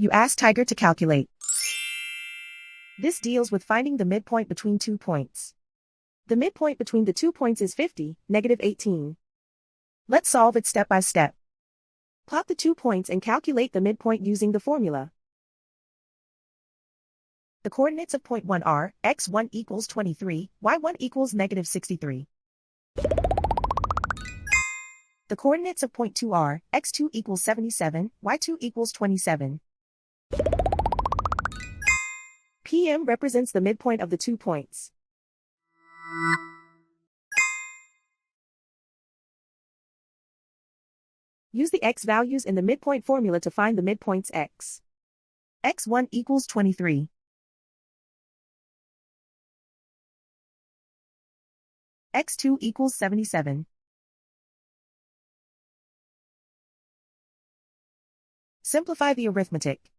You ask Tiger to calculate. This deals with finding the midpoint between 2 points. The midpoint between the 2 points is 50, -18. Let's solve it step by step. Plot the 2 points and calculate the midpoint using the formula. The coordinates of point 1 are, x1 equals 23, y1 equals -63. The coordinates of point 2 are, x2 equals 77, y2 equals 27. PM represents the midpoint of the 2 points. Use the x values in the midpoint formula to find the midpoints x. x1 equals 23. x2 equals 77. Simplify the arithmetic.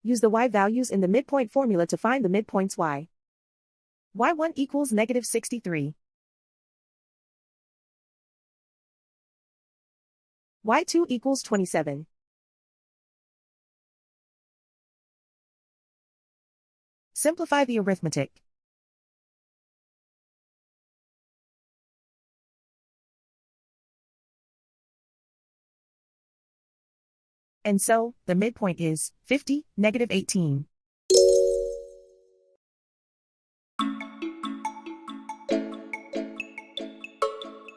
Use the y values in the midpoint formula to find the midpoints y. y1 equals -63. y2 equals 27. Simplify the arithmetic. And so, the midpoint is 50, -18.